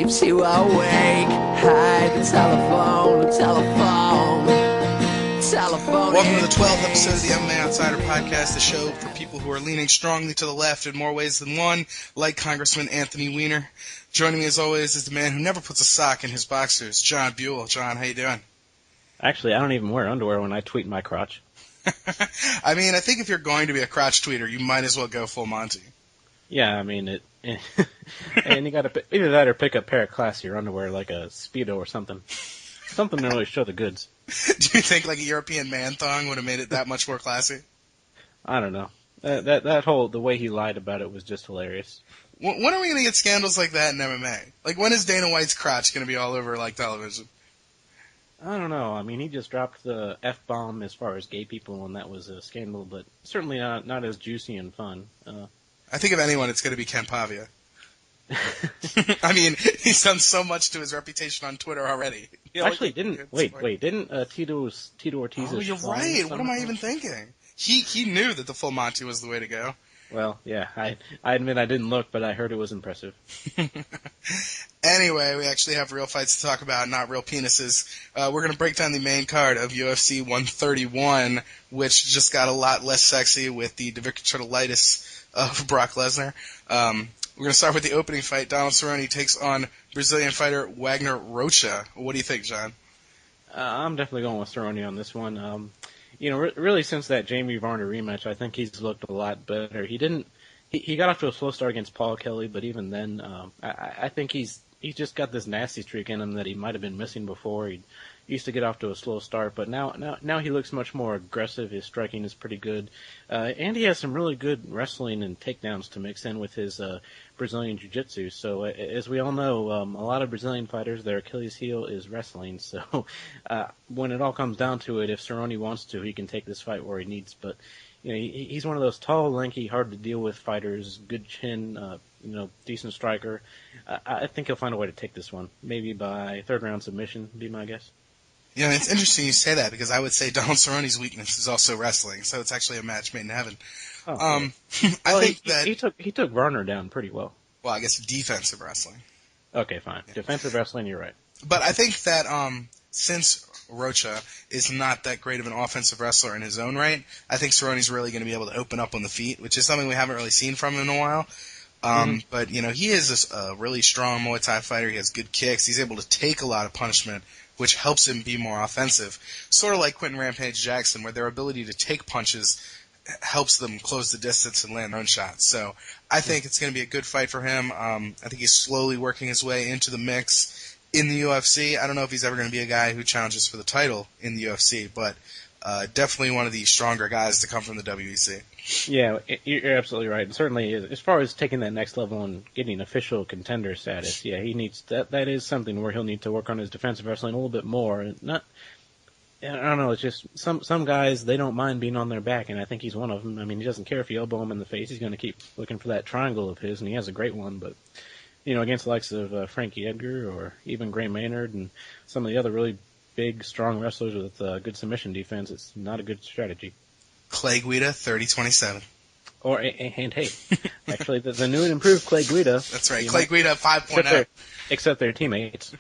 keeps you awake. Hide the telephone. Welcome to the 12th episode of the MMA Outsider Podcast, the show for people who are leaning strongly to the left in more ways than one, like Congressman Anthony Weiner. Joining me as always is the man who never puts a sock in his boxers, John Buhl. John, how you doing? Actually, I don't even wear underwear when I tweet my crotch. I mean, I think if you're going to be a crotch tweeter, you might as well go full Monty. Yeah, I mean, and you gotta either that or pick a pair of classier underwear like a Speedo or something. Something to really show the goods. Do you think like a European man thong would have made it that much more classy? I don't know. That whole, the way he lied about it was just hilarious. When are we going to get scandals like that in MMA? Like, when is Dana White's crotch going to be all over, like, television? I don't know. I mean, he just dropped the F-bomb as far as gay people, and that was a scandal, but certainly not as juicy and fun. I think if anyone, it's going to be Ken Pavia. I mean, he's done so much to his reputation on Twitter already. Actually, didn't Tito Ortiz? Oh, you're right. What am I even thinking? He knew that the full Monty was the way to go. Well, yeah, I admit I didn't look, but I heard it was impressive. Anyway, we actually have real fights to talk about, not real penises. We're going to break down the main card of UFC 131, which just got a lot less sexy with the diverticulitis of Brock Lesnar. We're going to start with the opening fight. Donald Cerrone takes on Brazilian fighter Wagner Rocha. What do you think, John? I'm definitely going with Cerrone on this one. Really since that Jamie Varner rematch, I think he's looked a lot better. He got off to a slow start against Paul Kelly, but even then, I think he's just got this nasty streak in him that he might have been missing before. He used to get off to a slow start, but now he looks much more aggressive. His striking is pretty good, and he has some really good wrestling and takedowns to mix in with his Brazilian jiu-jitsu. So as we all know, a lot of Brazilian fighters, their Achilles heel is wrestling. So when it all comes down to it, if Cerrone wants to, he can take this fight where he needs. But he's one of those tall, lanky, hard to deal with fighters. Good chin, decent striker. I think he'll find a way to take this one, maybe by third round submission. Be my guess. Yeah, it's interesting you say that because I would say Donald Cerrone's weakness is also wrestling, so it's actually a match made in heaven. Oh, I think that he took Varner down pretty well. Well, I guess defensive wrestling. Okay, fine. Yeah. Defensive wrestling, you're right. But I think that since Rocha is not that great of an offensive wrestler in his own right, I think Cerrone's really going to be able to open up on the feet, which is something we haven't really seen from him in a while. But he is a really strong Muay Thai fighter. He has good kicks. He's able to take a lot of punishment, which helps him be more offensive. Sort of like Quentin Rampage Jackson, where their ability to take punches helps them close the distance and land their own shots. So I think it's going to be a good fight for him. I think he's slowly working his way into the mix in the UFC. I don't know if he's ever going to be a guy who challenges for the title in the UFC, but definitely one of the stronger guys to come from the WEC. Yeah, you're absolutely right. And certainly, as far as taking that next level and getting official contender status, yeah, he needs that. That is something where he'll need to work on his defensive wrestling a little bit more. I don't know. It's just some guys, they don't mind being on their back, and I think he's one of them. I mean, he doesn't care if you elbow him in the face. He's going to keep looking for that triangle of his, and he has a great one. But against the likes of Frankie Edgar or even Gray Maynard and some of the other really big, strong wrestlers with good submission defense, it's not a good strategy. Clay Guida, 30-27. And hey, actually, the new and improved Clay Guida. That's right, Clay Guida 5.0. Except their teammates.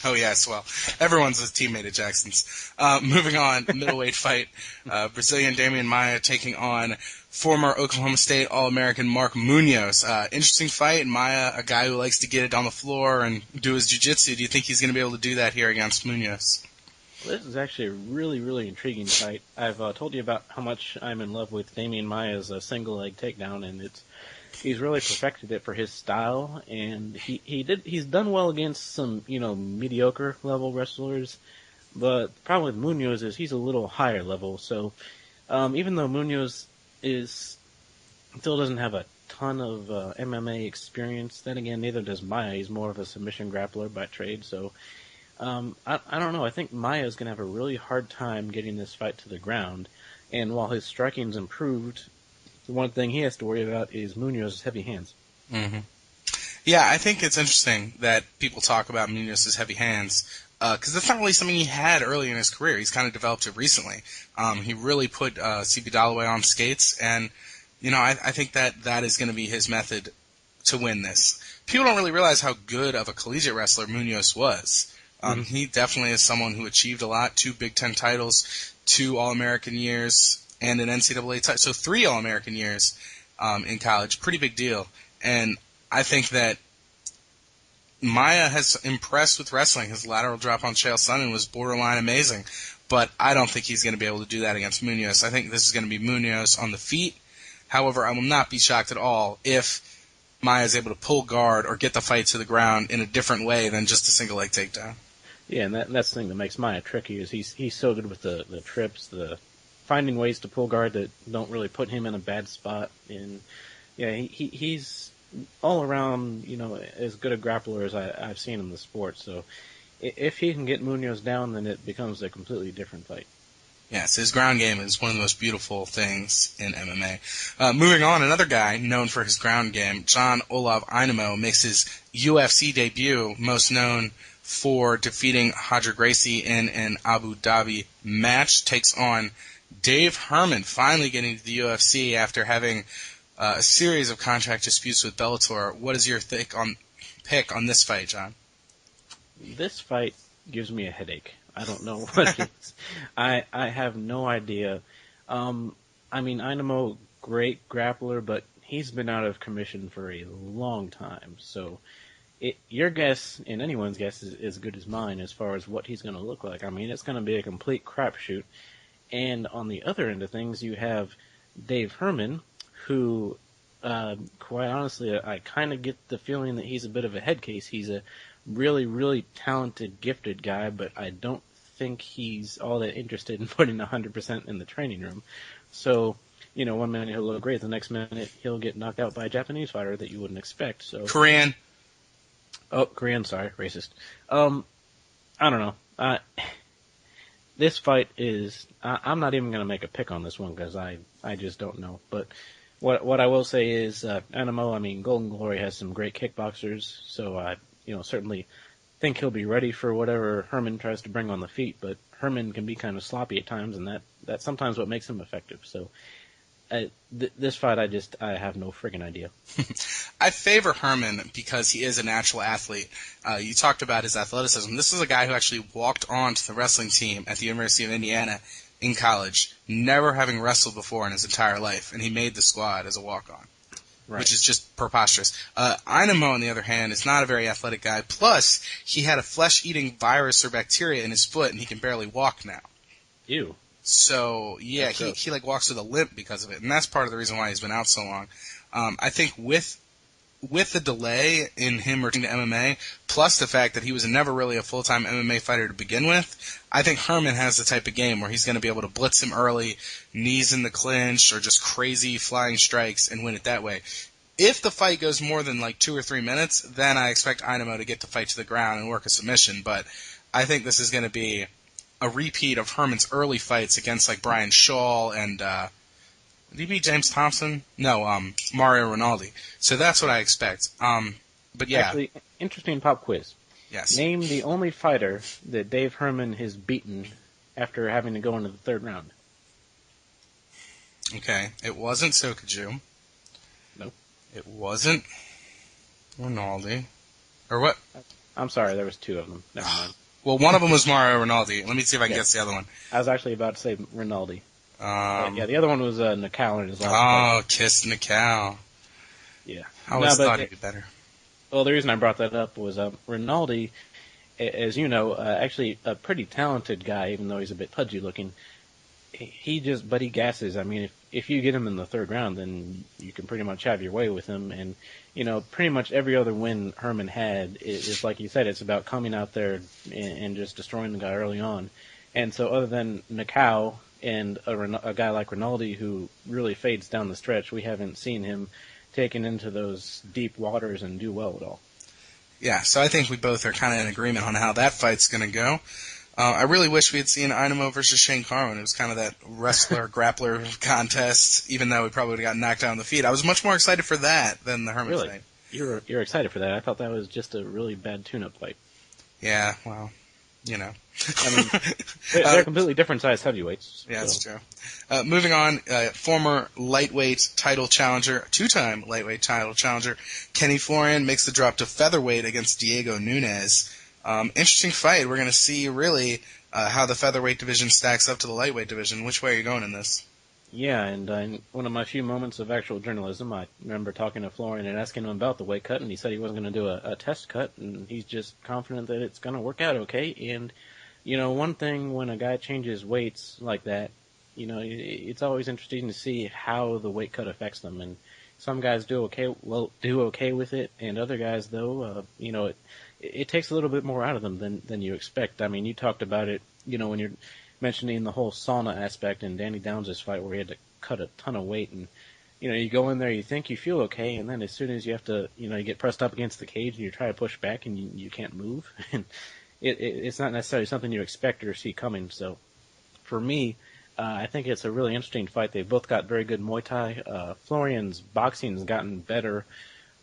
Oh, yes, well, everyone's a teammate at Jackson's. Moving on, middleweight fight. Brazilian Damian Maia taking on former Oklahoma State All-American Mark Munoz. Interesting fight. Maia, a guy who likes to get it on the floor and do his jiu-jitsu. Do you think he's going to be able to do that here against Munoz? Well, this is actually a really, really intriguing fight. I've told you about how much I'm in love with Damian Maia's single leg takedown, and he's really perfected it for his style, and he's done well against some mediocre level wrestlers, but the problem with Munoz is he's a little higher level. So even though Munoz still doesn't have a ton of MMA experience, then again neither does Maia. He's more of a submission grappler by trade, so. I don't know. I think Maia's going to have a really hard time getting this fight to the ground. And while his striking's improved, the one thing he has to worry about is Munoz's heavy hands. Mm-hmm. Yeah, I think it's interesting that people talk about Munoz's heavy hands because that's not really something he had early in his career. He's kind of developed it recently. He really put C.B. Dalloway on skates, and I think that is going to be his method to win this. People don't really realize how good of a collegiate wrestler Munoz was. He definitely is someone who achieved a lot, 2 Big Ten titles, 2 All-American years, and an NCAA title. So 3 All-American years in college. Pretty big deal. And I think that Maia has impressed with wrestling. His lateral drop on Chael Sonnen was borderline amazing. But I don't think he's going to be able to do that against Munoz. I think this is going to be Munoz on the feet. However, I will not be shocked at all if Maia is able to pull guard or get the fight to the ground in a different way than just a single leg takedown. Yeah, and that's the thing that makes Maia tricky is he's so good with the trips, the finding ways to pull guard that don't really put him in a bad spot. And yeah, he's all around, as good a grappler as I've seen in the sport. So if he can get Munoz down, then it becomes a completely different fight. Yes, his ground game is one of the most beautiful things in MMA. Moving on, another guy known for his ground game, John Olav Ainamo, makes his UFC debut, most known for defeating Roger Gracie in an Abu Dhabi match, takes on Dave Herman, finally getting to the UFC after having a series of contract disputes with Bellator. What is your pick on this fight, John? This fight gives me a headache. I don't know what it is. I have no idea. Ainamo, great grappler, but he's been out of commission for a long time. So your guess and anyone's guess is as good as mine as far as what he's going to look like. It's going to be a complete crapshoot. And on the other end of things, you have Dave Herman, who, quite honestly, I kind of get the feeling that he's a bit of a head case. He's a really, really talented, gifted guy, but I don't think he's all that interested in putting 100% in the training room. So, one minute he'll look great, the next minute he'll get knocked out by a Japanese fighter that you wouldn't expect. So Korean. Oh, Korean, sorry, racist. I don't know. This fight is, I'm not even going to make a pick on this one because I just don't know. But what I will say is, Ainamo, Golden Glory has some great kickboxers, so I certainly think he'll be ready for whatever Herman tries to bring on the feet, but Herman can be kind of sloppy at times, and that's sometimes what makes him effective. So this fight, I have no friggin' idea. I favor Herman because he is a natural athlete. You talked about his athleticism. This is a guy who actually walked onto the wrestling team at the University of Indiana in college, never having wrestled before in his entire life, and he made the squad as a walk-on. Right. Which is just preposterous. Ainamo, on the other hand, is not a very athletic guy. Plus, he had a flesh-eating virus or bacteria in his foot, and he can barely walk now. Ew. So, yeah, he walks with a limp because of it, and that's part of the reason why he's been out so long. I think with the delay in him returning to MMA, plus the fact that he was never really a full-time MMA fighter to begin with, I think Herman has the type of game where he's going to be able to blitz him early, knees in the clinch, or just crazy flying strikes and win it that way. If the fight goes more than 2 or 3 minutes, then I expect Ainamo to get the fight to the ground and work a submission, but I think this is going to be a repeat of Herman's early fights against Brian Shaw and did he beat James Thompson? No, Mario Rinaldi. So that's what I expect. But yeah. Actually, interesting pop quiz. Yes. Name the only fighter that Dave Herman has beaten after having to go into the third round. Okay. It wasn't Sokaju. Nope. It wasn't Rinaldi. Or what? I'm sorry, there was 2 of them. Never mind. Well, one of them was Mario Rinaldi. Let me see if I can guess the other one. I was actually about to say Rinaldi. The other one was Nakao in his last fight. Kiss Nakao. Yeah. I always thought he'd be better. Well, the reason I brought that up was Rinaldi, as you know, actually a pretty talented guy, even though he's a bit pudgy looking. He gasses. If you get him in the third round, then you can pretty much have your way with him. And, pretty much every other win Herman had is like you said, it's about coming out there and just destroying the guy early on. And so other than Nakao and a guy like Rinaldi who really fades down the stretch, we haven't seen him taken into those deep waters and do well at all. Yeah, so I think we both are kind of in agreement on how that fight's going to go. I really wish we had seen Ainamo versus Shane Carwin. It was kind of that wrestler-grappler contest, even though we probably would have gotten knocked down on the feet. I was much more excited for that than the Herman fight. You're excited for that? I thought that was just a really bad tune-up fight. Yeah, well, you know. I mean, they're completely different sized heavyweights. Yeah, that's so. true. Moving on, former lightweight title challenger, two-time lightweight title challenger, Kenny Florian makes the drop to featherweight against Diego Nunes. Interesting fight. We're going to see really how the featherweight division stacks up to the lightweight division. Which way are you going in this? Yeah, and in one of my few moments of actual journalism, I remember talking to Florian and asking him about the weight cut, and he said he wasn't going to do a test cut, and he's just confident that it's going to work out okay. And, one thing when a guy changes weights like that, it's always interesting to see how the weight cut affects them. And some guys do okay with it, and other guys, though, it takes a little bit more out of them than you expect. I mean, you talked about it, when you're mentioning the whole sauna aspect in Danny Downs' fight where he had to cut a ton of weight, and you go in there, you think you feel okay, and then as soon as you have to, you get pressed up against the cage and you try to push back and you can't move, and it's not necessarily something you expect or see coming. So for me, I think it's a really interesting fight. They've both got very good Muay Thai. Florian's boxing has gotten better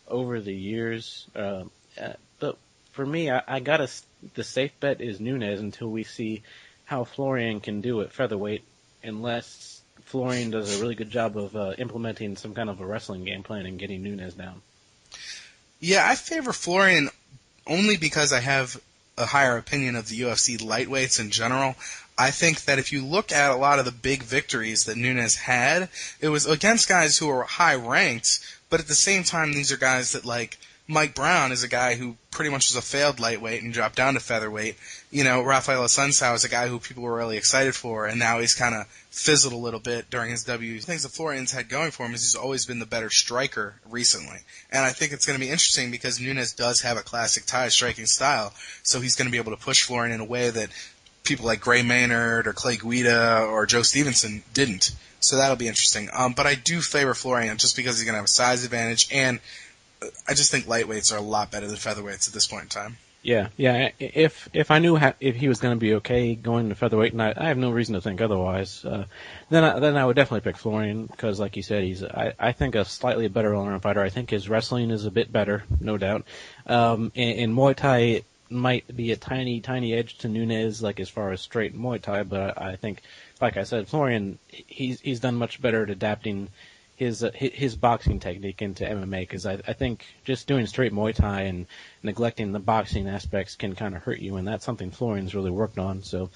over the years, but for me, I got the safe bet is Nunes until we see how Florian can do at featherweight, unless Florian does a really good job of implementing some kind of a wrestling game plan and getting Nunes down. Yeah, I favor Florian only because I have a higher opinion of the UFC lightweights in general. I think that if you look at a lot of the big victories that Nunes had, it was against guys who are high ranked, but at the same time, these are guys that, like, Mike Brown is a guy who pretty much was a failed lightweight and dropped down to featherweight. Rafael Assunção is a guy who people were really excited for, and now he's kind of fizzled a little bit during his W. The things that Florian's had going for him is he's always been the better striker recently. And I think it's going to be interesting because Nunes does have a classic Thai striking style, so he's going to be able to push Florian in a way that people like Gray Maynard or Clay Guida or Joe Stevenson didn't. So that'll be interesting. But I do favor Florian just because he's going to have a size advantage, and I just think lightweights are a lot better than featherweights at this point in time. Yeah. If I knew if he was going to be okay going to featherweight, and I have no reason to think otherwise, then I would definitely pick Florian because, like you said, he's I think a slightly better all-around fighter. I think his wrestling is a bit better, no doubt. And Muay Thai might be a tiny edge to Nunes, like as far as straight Muay Thai, but I think, like I said, Florian he's done much better at adapting his boxing technique into MMA, because I think just doing straight Muay Thai and neglecting the boxing aspects can kind of hurt you, and that's something Florian's really worked on. So,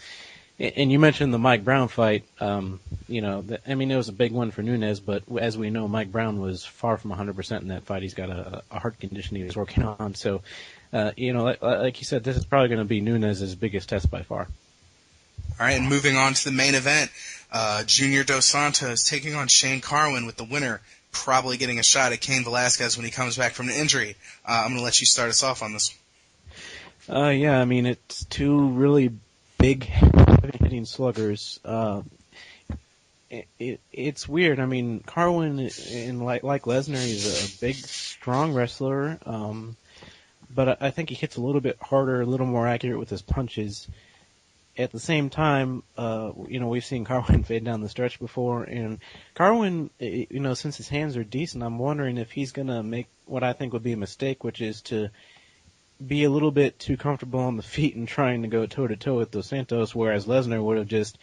and you mentioned the Mike Brown fight. It was a big one for Nunes, but as we know, Mike Brown was far from 100% in that fight. He's got a heart condition he was working on. So, like you said, this is probably going to be Nunes' biggest test by far. All right, and moving on to the main event. Junior Dos Santos taking on Shane Carwin, with the winner probably getting a shot at Cain Velasquez when he comes back from an injury. I'm going to let you start us off on this. It's two really big, heavy-hitting sluggers. It's weird. I mean, Carwin, like Lesnar, he's a big, strong wrestler, but I think he hits a little bit harder, a little more accurate with his punches. At the same time, we've seen Carwin fade down the stretch before, and Carwin, since his hands are decent, I'm wondering if he's going to make what I think would be a mistake, which is to be a little bit too comfortable on the feet and trying to go toe-to-toe with Dos Santos, whereas Lesnar would have just,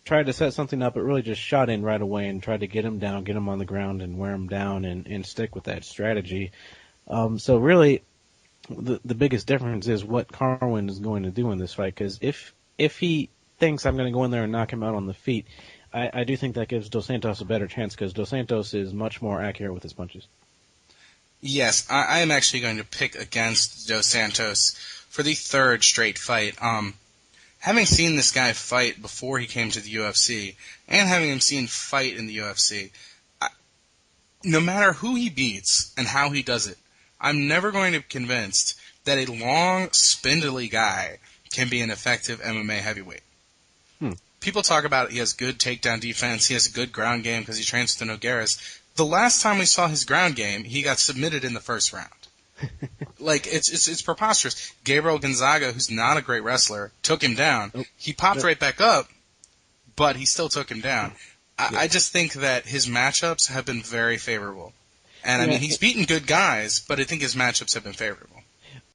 tried to set something up, but really just shot in right away and tried to get him down, get him on the ground, and wear him down and stick with that strategy. So really, the biggest difference is what Carwin is going to do in this fight, because if he thinks I'm going to go in there and knock him out on the feet, I do think that gives Dos Santos a better chance, because Dos Santos is much more accurate with his punches. Yes, I am actually going to pick against Dos Santos for the third straight fight. Having seen this guy fight before he came to the UFC, and having him seen fight in the UFC, no matter who he beats and how he does it, I'm never going to be convinced that a long, spindly guy can be an effective MMA heavyweight. People talk about he has good takedown defense, he has a good ground game because he trains with the Nogueiras. The last time we saw his ground game, he got submitted in the first round. It's preposterous. Gabriel Gonzaga, who's not a great wrestler, took him down. He popped right back up, but he still took him down. I just think that his matchups have been very favorable. And, I mean, he's beaten good guys, but I think his matchups have been favorable.